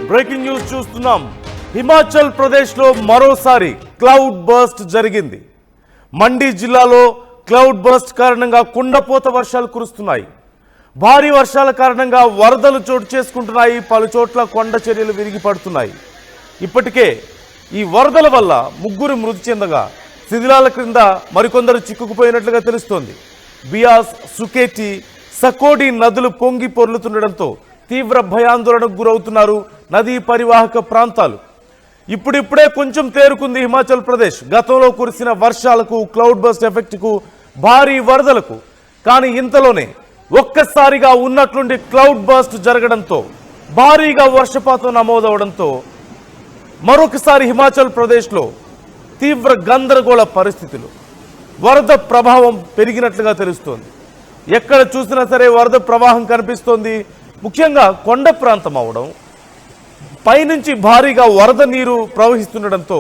Breaking news చూస్తున్నాం. హిమాచల్ ప్రదేశ్లో మరోసారి క్లౌడ్ బర్స్ట్ జరిగింది. మండి జిల్లాలో క్లౌడ్ బర్స్ట్ కారణంగా కుండపోత వర్షాలు కురుస్తున్నాయి. భారీ వర్షాల కారణంగా వరదలు చోటు చేసుకుంటున్నాయి. పలు చోట్ల కొండ చర్యలు విరిగి పడుతున్నాయి. ఇప్పటికే ఈ వరదల వల్ల 3 మృతి చెందగా శిథిలాల క్రింద మరికొందరు చిక్కుకుపోయినట్లుగా తెలుస్తోంది. బియాస్, సుకేటి, సకోడి నదులు పొంగి పొర్లుతుండడంతో తీవ్ర భయాందోళనకు గురవుతున్నారు నదీ పరివాహక ప్రాంతాలు. ఇప్పుడిప్పుడే కొంచెం తేరుకుంది హిమాచల్ ప్రదేశ్. గతంలో కురిసిన వర్షాలకు, క్లౌడ్ బర్స్ట్ ఎఫెక్ట్కు, భారీ వరదలకు. కానీ ఇంతలోనే ఒక్కసారిగా ఉన్నట్లుండి క్లౌడ్ బర్స్ట్ జరగడంతో భారీగా వర్షపాతం నమోదవడంతో మరొకసారి హిమాచల్ ప్రదేశ్లో తీవ్ర గందరగోళ పరిస్థితులు, వరద ప్రభావం పెరిగినట్లుగా తెలుస్తోంది. ఎక్కడ చూసినా సరే వరద ప్రవాహం కనిపిస్తోంది. ముఖ్యంగా కొండ ప్రాంతం అవడం, పైనుంచి భారీగా వరద నీరు ప్రవహిస్తుండడంతో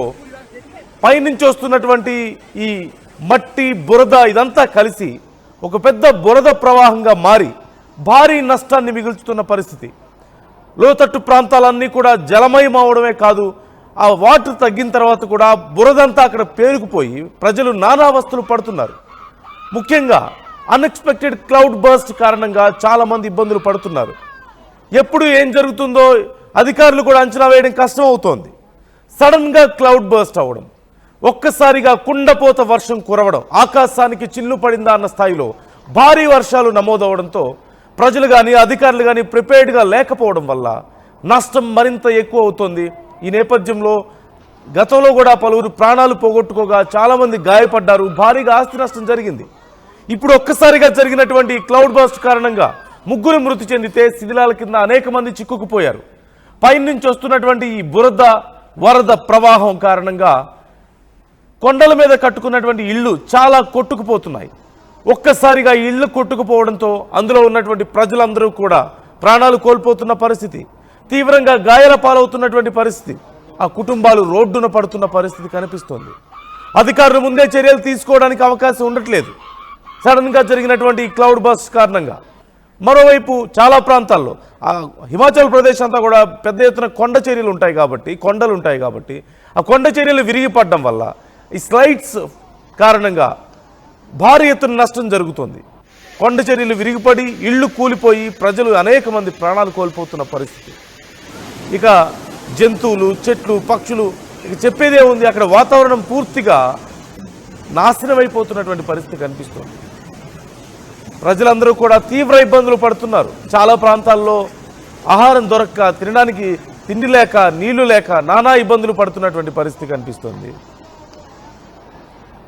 పైనుంచి వస్తున్నటువంటి ఈ మట్టి, బురద ఇదంతా కలిసి ఒక పెద్ద బురద ప్రవాహంగా మారి భారీ నష్టాన్ని మిగుల్చుతున్న పరిస్థితి. లోతట్టు ప్రాంతాలన్నీ కూడా జలమయం అవడమే కాదు, ఆ వాటర్ తగ్గిన తర్వాత కూడా బురదంతా అక్కడ పేరుకుపోయి ప్రజలు నానావస్థలు పడుతున్నారు. ముఖ్యంగా అన్ఎక్స్పెక్టెడ్ క్లౌడ్ బర్స్ట్ కారణంగా చాలామంది ఇబ్బందులు పడుతున్నారు. ఎప్పుడు ఏం జరుగుతుందో అధికారులు కూడా అంచనా వేయడం కష్టం అవుతోంది. సడన్గా క్లౌడ్ బర్స్ట్ అవ్వడం, ఒక్కసారిగా కుండపోత వర్షం కురవడం, ఆకాశానికి చిల్లు పడిందా అన్న స్థాయిలో భారీ వర్షాలు నమోదవడంతో ప్రజలు కానీ అధికారులు కానీ ప్రిపేర్డ్గా లేకపోవడం వల్ల నష్టం మరింత ఎక్కువ అవుతోంది. ఈ నేపథ్యంలో గతంలో కూడా పలువురు ప్రాణాలు పోగొట్టుకోగా చాలామంది గాయపడ్డారు. భారీగా ఆస్తి నష్టం జరిగింది. ఇప్పుడు ఒక్కసారిగా జరిగినటువంటి క్లౌడ్ బర్స్ట్ కారణంగా 3 మృతి చెందితే శిథిలాల కింద అనేక మంది చిక్కుకుపోయారు. పైనుంచి వస్తున్నటువంటి ఈ బురద, వరద ప్రవాహం కారణంగా కొండల మీద కట్టుకున్నటువంటి ఇళ్ళు చాలా కొట్టుకుపోతున్నాయి. ఒక్కసారిగా ఇళ్ళు కొట్టుకుపోవడంతో అందులో ఉన్నటువంటి ప్రజలందరూ కూడా ప్రాణాలు కోల్పోతున్న పరిస్థితి, తీవ్రంగా గాయాల పాలవుతున్నటువంటి పరిస్థితి, ఆ కుటుంబాలు రోడ్డున పడుతున్న పరిస్థితి కనిపిస్తోంది. అధికారులు ముందే చర్యలు తీసుకోవడానికి అవకాశం ఉండట్లేదు. సడన్గా జరిగినటువంటి క్లౌడ్ బర్స్ట్ కారణంగా మరోవైపు చాలా ప్రాంతాల్లో హిమాచల్ ప్రదేశ్ అంతా కూడా పెద్ద ఎత్తున కొండ చర్యలు ఉంటాయి కాబట్టి, కొండలు ఉంటాయి కాబట్టి ఆ కొండ చర్యలు విరిగిపడడం వల్ల ఈ స్లైడ్స్ కారణంగా భారీ ఎత్తున నష్టం జరుగుతుంది. కొండ చర్యలు విరిగిపడి ఇళ్ళు కూలిపోయి ప్రజలు అనేక మంది ప్రాణాలు కోల్పోతున్న పరిస్థితి. ఇక జంతువులు, చెట్లు, పక్షులు ఇక చెప్పేదే ఉంది. అక్కడ వాతావరణం పూర్తిగా నాశనమైపోతున్నటువంటి పరిస్థితి కనిపిస్తుంది. ప్రజలందరూ కూడా తీవ్ర ఇబ్బందులు పడుతున్నారు. చాలా ప్రాంతాల్లో ఆహారం దొరక్క, తినడానికి తిండి లేక, నీళ్లు లేక నానా ఇబ్బందులు పడుతున్నటువంటి పరిస్థితి కనిపిస్తుంది.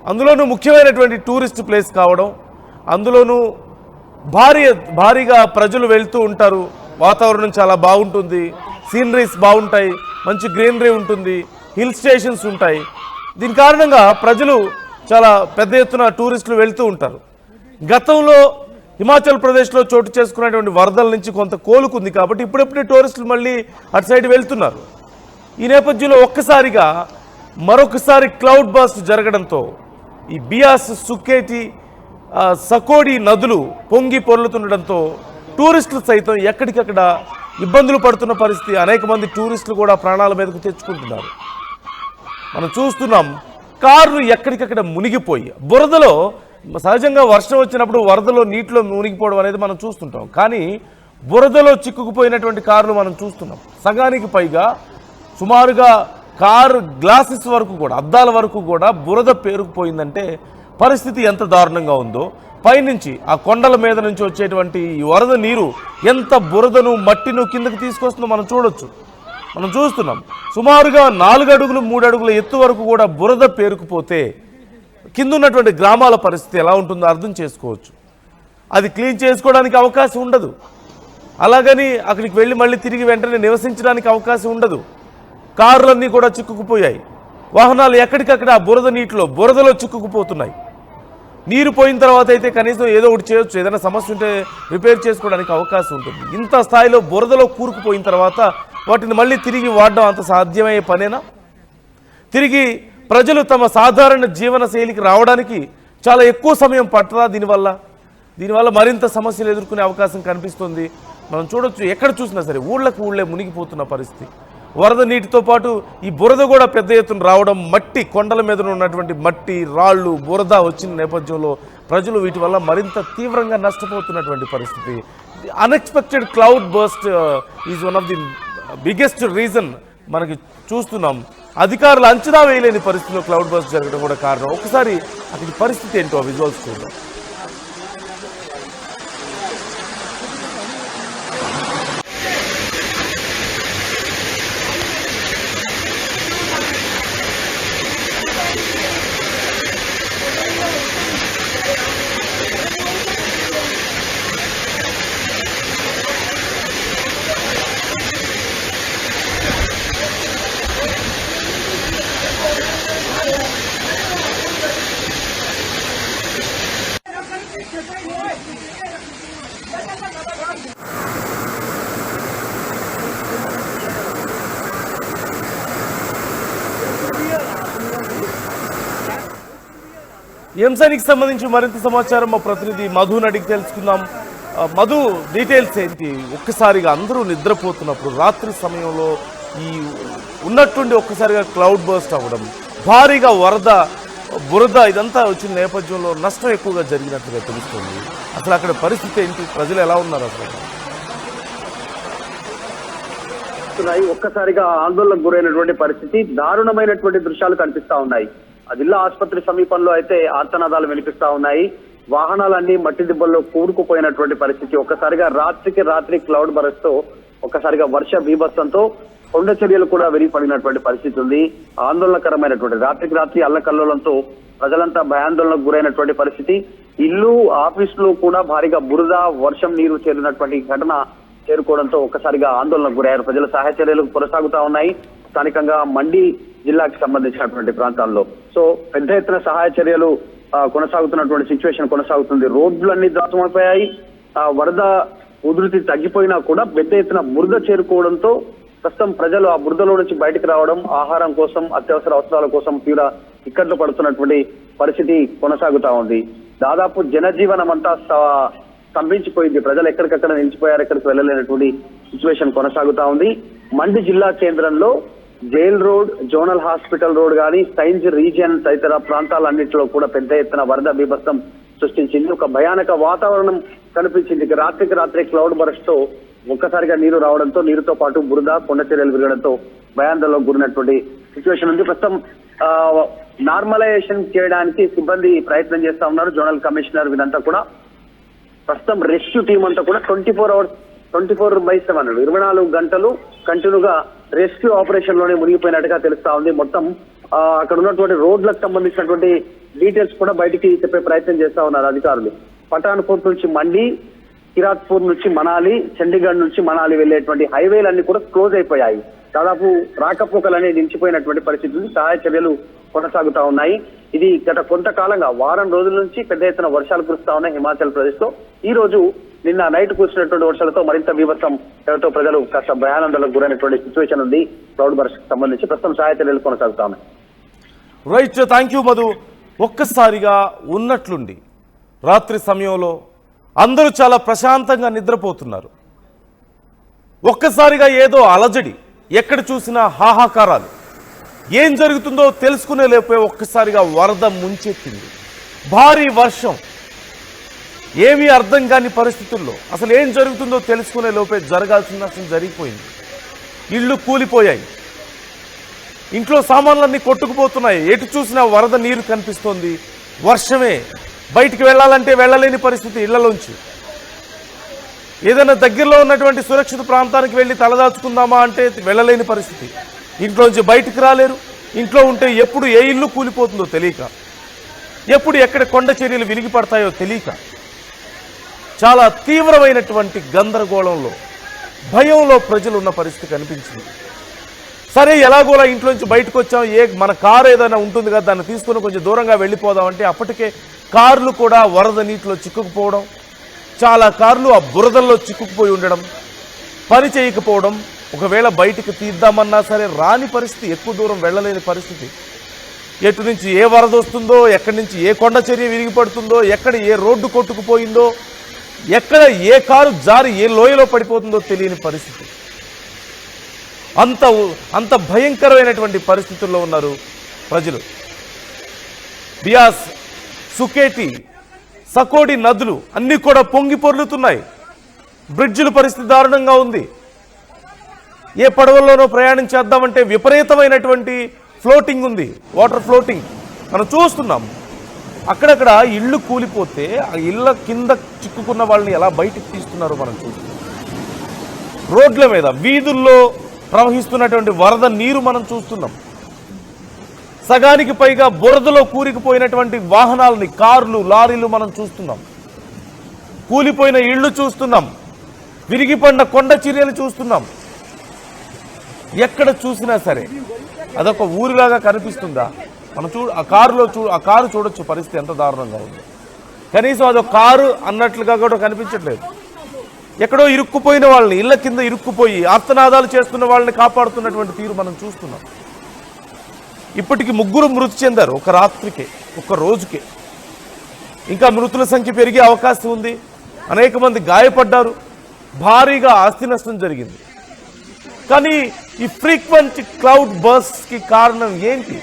అందులోనూ ముఖ్యమైనటువంటి టూరిస్ట్ ప్లేస్ కావడం, అందులోనూ భారీగా ప్రజలు వెళ్తూ ఉంటారు. వాతావరణం చాలా బాగుంటుంది, సీనరీస్ బాగుంటాయి, మంచి గ్రీనరీ ఉంటుంది, హిల్ స్టేషన్స్ ఉంటాయి. దీని కారణంగా ప్రజలు చాలా పెద్ద ఎత్తున టూరిస్టులు వెళ్తూ ఉంటారు. గతంలో హిమాచల్ ప్రదేశ్లో చోటు చేసుకున్నటువంటి వరదల నుంచి కొంత కోలుకుంది కాబట్టి ఇప్పుడెప్పుడే టూరిస్టులు మళ్ళీ అటు సైడ్ వెళ్తున్నారు. ఈ నేపథ్యంలో ఒక్కసారిగా మరొకసారి క్లౌడ్ బర్స్ట్ జరగడంతో ఈ బియాస్, సుకేటి, సకోడి నదులు పొంగి పొర్లుతుండడంతో టూరిస్టులు సైతం ఎక్కడికక్కడ ఇబ్బందులు పడుతున్న పరిస్థితి. అనేక మంది టూరిస్టులు కూడా ప్రాణాల మీదకు తెచ్చుకుంటున్నారు. మనం చూస్తున్నాం కార్లు ఎక్కడికక్కడ మునిగిపోయి, బురదలో సహజంగా వర్షం వచ్చినప్పుడు వరదలో నీటిలో మునిగిపోవడం అనేది మనం చూస్తుంటాం. కానీ బురదలో చిక్కుకుపోయినటువంటి కార్లు మనం చూస్తున్నాం. సగానికి పైగా సుమారుగా కారు గ్లాసెస్ వరకు కూడా, అద్దాల వరకు కూడా బురద పేరుకుపోయిందంటే పరిస్థితి ఎంత దారుణంగా ఉందో. పైనుంచి ఆ కొండల మీద నుంచి వచ్చేటువంటి ఈ వరద నీరు ఎంత బురదను, మట్టిను కిందకి తీసుకొస్తుందో మనం చూడొచ్చు. మనం చూస్తున్నాం సుమారుగా 4 అడుగులు 3 అడుగుల ఎత్తు వరకు కూడా బురద పేరుకుపోతే కింద ఉన్నటువంటి గ్రామాల పరిస్థితి ఎలా ఉంటుందో అర్థం చేసుకోవచ్చు. అది క్లీన్ చేసుకోవడానికి అవకాశం ఉండదు. అలాగని అక్కడికి వెళ్ళి మళ్ళీ తిరిగి వెంటనే నివసించడానికి అవకాశం ఉండదు. కార్లన్నీ కూడా చిక్కుకుపోయాయి. వాహనాలు ఎక్కడికక్కడ ఆ బురద నీటిలో, బురదలో చిక్కుకుపోతున్నాయి. నీరు పోయిన తర్వాత అయితే కనీసం ఏదో ఒకటి చేయొచ్చు, ఏదైనా సమస్య ఉంటే రిపేర్ చేసుకోవడానికి అవకాశం ఉంటుంది. ఇంత స్థాయిలో బురదలో కూరుకుపోయిన తర్వాత వాటిని మళ్ళీ తిరిగి వాడడం అంత సాధ్యమయ్యే పనేనా? తిరిగి ప్రజలు తమ సాధారణ జీవన శైలికి రావడానికి చాలా ఎక్కువ సమయం పట్టదా? దీనివల్ల మరింత సమస్యలు ఎదుర్కొనే అవకాశం కనిపిస్తుంది. మనం చూడొచ్చు, ఎక్కడ చూసినా సరే ఊళ్ళకు ఊళ్ళే మునిగిపోతున్న పరిస్థితి. వరద నీటితో పాటు ఈ బురద కూడా పెద్ద ఎత్తున రావడం, మట్టి కొండల మీద ఉన్నటువంటి మట్టి రాళ్ళు బురద వచ్చిన నేపథ్యంలో ప్రజలు వీటి వల్ల మరింత తీవ్రంగా నష్టపోతున్నటువంటి పరిస్థితి. Unexpected cloud burst is one of the biggest reason మనకి చూస్తున్నాం. అధికారులు అంచనా వేయలేని పరిస్థితిలో క్లౌడ్ బర్స్ట్ జరగడం కూడా కారణం. ఒకసారి అక్కడి పరిస్థితి ఏంటో విజువల్స్ చూద్దాం. ఈ అంశానికి సంబంధించి మరింత సమాచారం మా ప్రతినిధి మధుని అడిగి తెలుసుకుందాం. మధు, డీటెయిల్స్ ఏంటి? ఒక్కసారిగా అందరూ నిద్రపోతున్నప్పుడు రాత్రి సమయంలో ఈ ఉన్నట్టుండి ఒక్కసారిగా క్లౌడ్ బర్స్ట్ అవ్వడం, భారీగా వరద బురద ఇదంతా వచ్చిన నేపథ్యంలో నష్టం ఎక్కువగా జరిగినట్లుగా తెలుస్తుంది. అసలు అక్కడ పరిస్థితి ఏంటి? ప్రజలు ఎలా ఉన్నారు అసలు? ఒక్కసారిగా ఆందోళనకు గురైనటువంటి పరిస్థితి, దారుణమైనటువంటి దృశ్యాలు కనిపిస్తా ఉన్నాయి. జిల్లా ఆసుపత్రి సమీపంలో అయితే ఆర్తనాదాలు వినిపిస్తా ఉన్నాయి. వాహనాలన్నీ మట్టి దిబ్బల్లో కూరుకుపోయినటువంటి పరిస్థితి. ఒక్కసారిగా రాత్రికి రాత్రి క్లౌడ్ బరస్ట్ తో ఒక్కసారిగా వర్ష బీభత్సంతో కొండ చర్యలు కూడా విరిగిపడినటువంటి పరిస్థితి ఉంది. ఆందోళనకరమైనటువంటి రాత్రికి రాత్రి అల్లకల్లోలంతో ప్రజలంతా భయాందోళనకు గురైనటువంటి పరిస్థితి. ఇల్లు ఆఫీసులు కూడా భారీగా బురద వర్షం నీరు చేరినటువంటి ఘటన చేరుకోవడంతో ఒక్కసారిగా ఆందోళనకు గురయ్యారు. ప్రజల సహాయ చర్యలు కొనసాగుతా ఉన్నాయి. స్థానికంగా మండి జిల్లాకి సంబంధించినటువంటి ప్రాంతాల్లో సో పెద్ద ఎత్తున సహాయ చర్యలు కొనసాగుతున్నటువంటి సిచ్యువేషన్ కొనసాగుతుంది. రోడ్లన్నీ ధ్వంసమైపోయాయి. వరద ఉధృతి తగ్గిపోయినా కూడా పెద్ద ఎత్తున బురద చేరుకోవడంతో ప్రస్తుతం ప్రజలు ఆ బురదలో నుంచి బయటకు రావడం, ఆహారం కోసం అత్యవసర అవసరాల కోసం తీవ్ర ఇక్కట్లు పడుతున్నటువంటి పరిస్థితి కొనసాగుతా ఉంది. దాదాపు జనజీవనం అంతా స్తంభించిపోయింది. ప్రజలు ఎక్కడికక్కడ నిలిచిపోయారు, ఎక్కడికి వెళ్ళలేనటువంటి సిచ్యువేషన్ కొనసాగుతా ఉంది. మండి జిల్లా కేంద్రంలో jail road, zonal hospital road కానీ సైన్స్ రీజియన్ తదితర ప్రాంతాలన్నింటిలో కూడా పెద్ద ఎత్తున వరద బీభత్సం సృష్టించింది. ఒక భయానక వాతావరణం కనిపించింది. రాత్రికి రాత్రి క్లౌడ్ బరస్ట్ తో ఒక్కసారిగా నీరు రావడంతో నీరుతో పాటు బురద కొండ చర్యలు విరగడంతో భయాందోళనకు గురినటువంటి సిచ్యువేషన్ ఉంది. ప్రస్తుతం నార్మలైజేషన్ చేయడానికి సిబ్బంది ప్రయత్నం చేస్తా ఉన్నారు. జోనల్ కమిషనర్ వీరంతా కూడా ప్రస్తుతం రెస్క్యూ టీం అంతా కూడా 24/7 24 గంటలు కంటిన్యూగా రెస్క్యూ ఆపరేషన్ లోనే మునిగిపోయినట్టుగా తెలుస్తా ఉంది. మొత్తం అక్కడ ఉన్నటువంటి రోడ్లకు సంబంధించినటువంటి డీటెయిల్స్ కూడా బయటికి చెప్పే ప్రయత్నం చేస్తా ఉన్నారు అధికారులు. పఠాన్కోట్ నుంచి మండి, కిరాత్పూర్ నుంచి మనాలి, చండీగఢ్ నుంచి మనాలి వెళ్లేటువంటి హైవేలన్నీ కూడా క్లోజ్ అయిపోయాయి. దాదాపు రాకపోకలనే నిలిచిపోయినటువంటి పరిస్థితి ఉంది. సహాయ చర్యలు కొనసాగుతా ఉన్నాయి. ఇది గత కొంతకాలంగా వారం రోజుల నుంచి పెద్ద ఎత్తున వర్షాలు కురుస్తా ఉన్నాయి హిమాచల్ ప్రదేశ్ లో. ఈ రోజు నిన్న నైట్ కురిసినటువంటి వర్షాలతో మరింత బీభత్సం ఎవరితో ప్రజలు కాస్త భయానందలకు గురైనటువంటి సిచ్యువేషన్ ఉంది. క్లౌడ్ బర్స్ట్ సంబంధించి ప్రస్తుతం సహాయ చర్యలు కొనసాగుతా ఉన్నాయి. Right, thank you Madhu. ఒక్కసారిగా ఉన్నట్లుండి రాత్రి సమయంలో అందరూ చాలా ప్రశాంతంగా నిద్రపోతున్నారు. ఒక్కసారిగా ఏదో అలజడి, ఎక్కడ చూసినా హాహాకారాలు, ఏం జరుగుతుందో తెలుసుకునే లేపే ఒక్కసారిగా వరద ముంచెత్తింది. భారీ వర్షం, ఏమీ అర్థం కాని పరిస్థితుల్లో అసలు ఏం జరుగుతుందో తెలుసుకునే లోపే జరగాల్సిన నష్టం జరిగిపోయింది. ఇళ్ళు కూలిపోయాయి, ఇంట్లో సామాన్లన్నీ కొట్టుకుపోతున్నాయి. ఎటు చూసినా వరద నీరు కనిపిస్తోంది. వర్షమే, బయటికి వెళ్ళాలంటే వెళ్ళలేని పరిస్థితి. ఇళ్లలోంచి ఏదైనా దగ్గరలో ఉన్నటువంటి సురక్షిత ప్రాంతానికి వెళ్ళి తలదాచుకుందామా అంటే వెళ్ళలేని పరిస్థితి. ఇంట్లోంచి బయటికి రాలేరు. ఇంట్లో ఉంటే ఎప్పుడు ఏ ఇల్లు కూలిపోతుందో తెలియక, ఎప్పుడు ఎక్కడ కొండ చర్యలు విరిగి పడతాయో తెలియక చాలా తీవ్రమైనటువంటి గందరగోళంలో, భయంలో ప్రజలు ఉన్న పరిస్థితి కనిపించింది. సరే, ఎలాగోలా ఇంట్లోంచి బయటకు వచ్చాం, మన కారు ఏదైనా ఉంటుంది కదా, దాన్ని తీసుకుని కొంచెం దూరంగా వెళ్ళిపోదామంటే అప్పటికే కార్లు కూడా వరద నీటిలో చిక్కుకుపోవడం, చాలా కార్లు ఆ బురదల్లో చిక్కుకుపోయి ఉండడం, పని చేయకపోవడం, ఒకవేళ బయటికి తీద్దామన్నా సరే రాని పరిస్థితి, ఎక్కువ దూరం వెళ్ళలేని పరిస్థితి. ఎటు నుంచి ఏ వరద వస్తుందో, ఎక్కడి నుంచి ఏ కొండ చర్య విరిగి పడుతుందో, ఎక్కడ ఏ రోడ్డు కొట్టుకుపోయిందో, ఎక్కడ ఏ కారు జారి ఏ లోయలో పడిపోతుందో తెలియని పరిస్థితి. అంత అంత భయంకరమైనటువంటి పరిస్థితుల్లో ఉన్నారు ప్రజలు. బియాస్, సుకేటి, సకోడి నదులు అన్నీ కూడా పొంగి పొర్లుతున్నాయి. బ్రిడ్జిల పరిస్థితి దారుణంగా ఉంది. ఏ పడవల్లోనో ప్రయాణించేద్దామంటే విపరీతమైనటువంటి ఫ్లోటింగ్ ఉంది, వాటర్ ఫ్లోటింగ్ మనం చూస్తున్నాం. అక్కడక్కడ ఇళ్ళు కూలిపోతే ఆ ఇళ్ళ కింద చిక్కుకున్న వాళ్ళని ఎలా బయటికి తీస్తున్నారో మనం చూస్తున్నాం. రోడ్ల మీద, వీధుల్లో ప్రవహిస్తున్నటువంటి వరద నీరు మనం చూస్తున్నాం. సగానికి పైగా బురదలో కూరుకుపోయినటువంటి వాహనాలని, కార్లు, లారీలు మనం చూస్తున్నాం. కూలిపోయిన ఇళ్ళు చూస్తున్నాం. విరిగిపడిన కొండ చర్యలు చూస్తున్నాం. ఎక్కడ చూసినా సరే అదొక ఊరిలాగా కనిపిస్తుందా? మనం ఆ కారు చూడొచ్చు పరిస్థితి ఎంత దారుణంగా ఉంది. కనీసం అదొక కారు అన్నట్లుగా కూడా కనిపించట్లేదు. ఎక్కడో ఇరుక్కుపోయిన వాళ్ళని, ఇళ్ల కింద ఇరుక్కుపోయి ఆర్తనాదాలు చేస్తున్న వాళ్ళని కాపాడుతున్నటువంటి తీరు మనం చూస్తున్నాం. ఇప్పటికి 3 మృతి చెందారు ఒక రాత్రికే, ఒక రోజుకే. ఇంకా మృతుల సంఖ్య పెరిగే అవకాశం ఉంది. అనేక మంది గాయపడ్డారు. భారీగా ఆస్తి నష్టం జరిగింది. కానీ ఈ ఫ్రీక్వెంట్ క్లౌడ్ బర్స్ట్కి కారణం ఏంటి?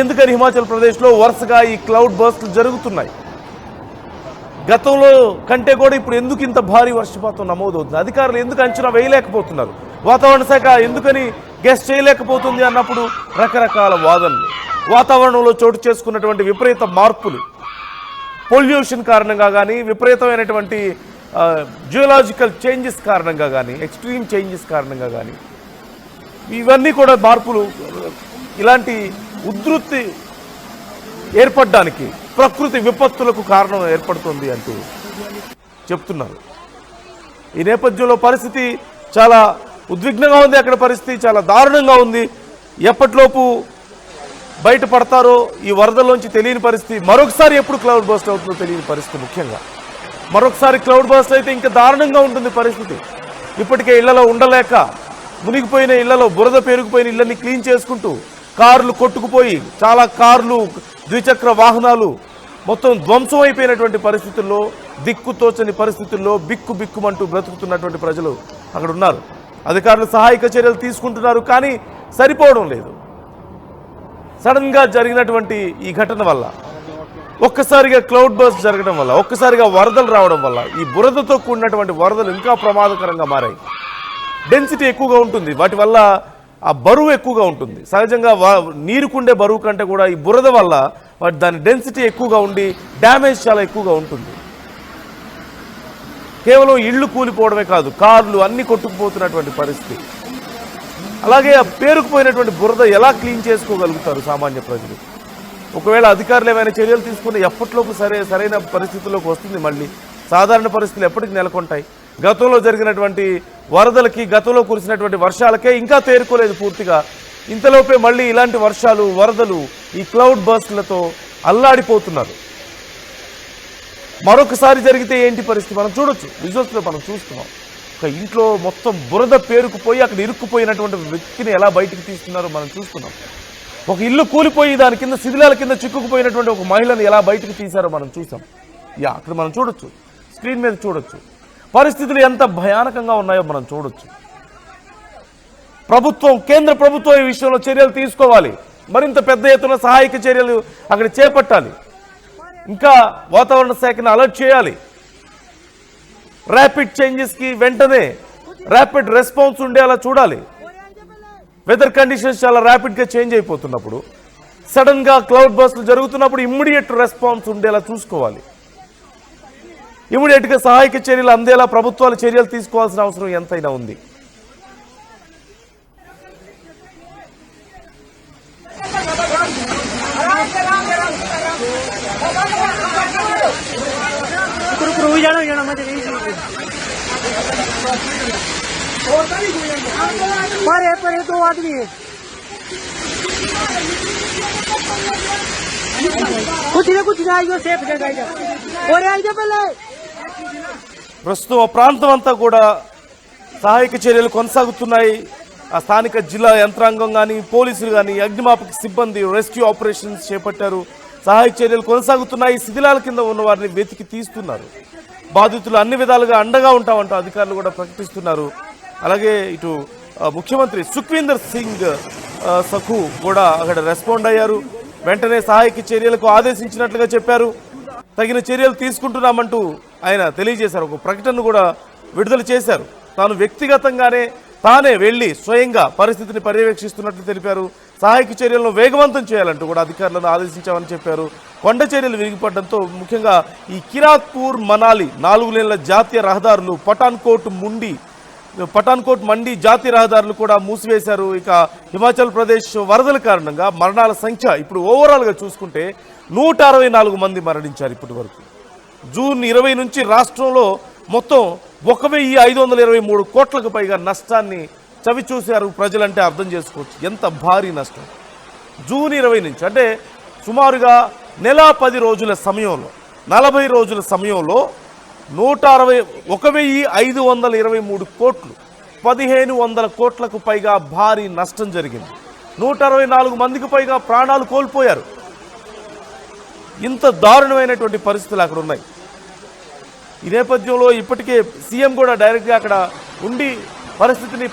ఎందుకని హిమాచల్ ప్రదేశ్లో వరుసగా ఈ క్లౌడ్ బర్స్ట్లు జరుగుతున్నాయి? గతంలో కంటే కూడా ఇప్పుడు ఎందుకు ఇంత భారీ వర్షపాతం నమోదవుతుంది? అధికారులు ఎందుకు అంచనా వేయలేకపోతున్నారు? వాతావరణ శాఖ ఎందుకని గెస్ చేయలేకపోతుంది అన్నప్పుడు రకరకాల వాదనలు. వాతావరణంలో చోటు చేసుకున్నటువంటి విపరీత మార్పులు, పొల్యూషన్ కారణంగా కానీ, విపరీతమైనటువంటి జియోలాజికల్ చేంజెస్ కారణంగా కానీ, ఎక్స్ట్రీమ్ చేంజెస్ కారణంగా కానీ, ఇవన్నీ కూడా మార్పులు, ఇలాంటి ఉధృతి ఏర్పడడానికి ప్రకృతి విపత్తులకు కారణం ఏర్పడుతుంది అంటూ చెప్తున్నారు. ఈ నేపథ్యంలో పరిస్థితి చాలా ఉద్విగ్నంగా ఉంది. అక్కడ పరిస్థితి చాలా దారుణంగా ఉంది. ఎప్పటిలోపు బయటపడతారో ఈ వరదలోంచి తెలియని పరిస్థితి. మరొకసారి ఎప్పుడు క్లౌడ్ బర్స్ట్ అవుతుందో తెలియని పరిస్థితి. ముఖ్యంగా మరొకసారి క్లౌడ్ బర్స్ట్ అయితే ఇంకా దారుణంగా ఉంటుంది పరిస్థితి. ఇప్పటికే ఇళ్లలో ఉండలేక మునిగిపోయిన ఇళ్లలో, బురద పేరుకుపోయిన ఇళ్ళని క్లీన్ చేసుకుంటూ, కార్లు కొట్టుకుపోయి, చాలా కార్లు, ద్విచక్ర వాహనాలు మొత్తం ధ్వంసం అయిపోయినటువంటి పరిస్థితుల్లో, దిక్కుతోచని పరిస్థితుల్లో బిక్కుమంటూ బ్రతుకుతున్నటువంటి ప్రజలు అక్కడ ఉన్నారు. అధికారులు సహాయక చర్యలు తీసుకుంటున్నారు, కానీ సరిపోవడం లేదు. సడన్గా జరిగినటువంటి ఈ ఘటన వల్ల, ఒక్కసారిగా క్లౌడ్ బర్స్ట్ జరగడం వల్ల, ఒక్కసారిగా వరదలు రావడం వల్ల ఈ బురదతో కూడినటువంటి వరదలు ఇంకా ప్రమాదకరంగా మారాయి. డెన్సిటీ ఎక్కువగా ఉంటుంది, వాటి వల్ల ఆ బరువు ఎక్కువగా ఉంటుంది. సహజంగా నీరుకుండే బరువు కంటే కూడా ఈ బురద వల్ల దాని డెన్సిటీ ఎక్కువగా ఉండి డ్యామేజ్ చాలా ఎక్కువగా ఉంటుంది. కేవలం ఇళ్ళు కూలిపోవడమే కాదు, కార్లు అన్ని కొట్టుకుపోతున్నటువంటి పరిస్థితి. అలాగే ఆ పేరుకుపోయినటువంటి బురద ఎలా క్లీన్ చేసుకోగలుగుతారు సామాన్య ప్రజలు? ఒకవేళ అధికారులు ఏమైనా చర్యలు తీసుకుని ఎప్పటిలోపు సరైన పరిస్థితుల్లోకి వస్తుంది. మళ్ళీ సాధారణ పరిస్థితులు ఎప్పటికి నెలకొంటాయి? గతంలో జరిగినటువంటి వరదలకి, గతంలో కురిసినటువంటి వర్షాలకే ఇంకా తేరుకోలేదు పూర్తిగా. ఇంతలోపే మళ్ళీ ఇలాంటి వర్షాలు, వరదలు, ఈ క్లౌడ్ బర్స్ట్లతో అల్లాడిపోతున్నారు. మరొకసారి జరిగితే ఏంటి పరిస్థితి మనం చూడొచ్చు. విజువల్స్లో మనం చూస్తున్నాం. ఒక ఇంట్లో మొత్తం బురద పేరుకుపోయి అక్కడ ఇరుక్కుపోయినటువంటి వ్యక్తిని ఎలా బయటికి తీస్తున్నారో మనం చూస్తున్నాం. ఒక ఇల్లు కూలిపోయి దాని కింద శిథిలాల కింద చిక్కుకుపోయినటువంటి ఒక మహిళను ఎలా బయటికి తీశారో మనం చూసాం. అక్కడ మనం చూడొచ్చు, స్క్రీన్ మీద చూడొచ్చు. పరిస్థితులు ఎంత భయానకంగా ఉన్నాయో మనం చూడొచ్చు. కేంద్ర ప్రభుత్వం ఈ విషయంలో చర్యలు తీసుకోవాలి. మరింత పెద్ద ఎత్తున సహాయక చర్యలు అక్కడ చేపట్టాలి. ఇంకా వాతావరణ శాఖను అలర్ట్ చేయాలి. ర్యాపిడ్ చేంజెస్కి వెంటనే ర్యాపిడ్ రెస్పాన్స్ ఉండేలా చూడాలి. వెదర్ కండిషన్స్ చాలా ర్యాపిడ్గా చేంజ్ అయిపోతున్నప్పుడు, సడన్గా క్లౌడ్ బర్స్ట్లు జరుగుతున్నప్పుడు ఇమ్మీడియట్ రెస్పాన్స్ ఉండేలా చూసుకోవాలి. ఇమ్మీడియట్గా సహాయక చర్యలు అందేలా ప్రభుత్వాలు చర్యలు తీసుకోవాల్సిన అవసరం ఎంతైనా ఉంది. पर दो आदमी है, कुछ जाएगा सेफ जगह और पहले ప్రస్తుతం ఆ ప్రాంతం అంతా కూడా సహాయక చర్యలు కొనసాగుతున్నాయి. ఆ స్థానిక జిల్లా యంత్రాంగం కానీ, పోలీసులు కానీ, అగ్నిమాపక సిబ్బంది రెస్క్యూ ఆపరేషన్స్ చేపట్టారు. సహాయక చర్యలు కొనసాగుతున్నాయి. శిథిలాల కింద ఉన్న వారిని వెతికి తీస్తున్నారు. బాధితులు అన్ని విధాలుగా అండగా ఉంటామంటూ అధికారులు కూడా ప్రకటిస్తున్నారు. అలాగే ఇటు ముఖ్యమంత్రి సుఖ్వీందర్ సింగ్ సఖు కూడా అక్కడ రెస్పాండ్ అయ్యారు. వెంటనే సహాయక చర్యలకు ఆదేశించినట్లుగా చెప్పారు. తగిన చర్యలు తీసుకుంటున్నామంటూ ఆయన తెలియజేశారు. ఒక ప్రకటన కూడా విడుదల చేశారు. తాను వ్యక్తిగతంగానే తానే వెళ్లి స్వయంగా పరిస్థితిని పర్యవేక్షిస్తున్నట్లు తెలిపారు. సహాయక చర్యలను వేగవంతం చేయాలంటూ కూడా అధికారులను ఆదేశించామని చెప్పారు. కొండ చర్యలు విరిగిపడడంతో ముఖ్యంగా ఈ కిరాత్పూర్ మనాలి 4 లేన్ల జాతీయ రహదారులు, పఠాన్కోట్ మండి జాతీయ రహదారులు కూడా మూసివేశారు. ఇక హిమాచల్ ప్రదేశ్ వరదల కారణంగా మరణాల సంఖ్య ఇప్పుడు ఓవరాల్గా చూసుకుంటే 164 మంది మరణించారు ఇప్పటి వరకు. జూన్ 20 నుంచి రాష్ట్రంలో మొత్తం 1523 కోట్లకు పైగా నష్టాన్ని చవిచూశారు ప్రజలంటే అర్థం చేసుకోవచ్చు ఎంత భారీ నష్టం. జూన్ 20 నుంచి అంటే సుమారుగా నెల 10 రోజుల సమయంలో 40 రోజుల సమయంలో 1523 కోట్లు 1500 కోట్లకు పైగా భారీ నష్టం జరిగింది. 164 మందికి పైగా ప్రాణాలు కోల్పోయారు. ఇంత దారుణమైనటువంటి పరిస్థితులు అక్కడ ఉన్నాయి. ఈ నేపథ్యంలో ఇప్పటికే సీఎం కూడా డైరెక్ట్గా అక్కడ ఉండి పరిస్థితిని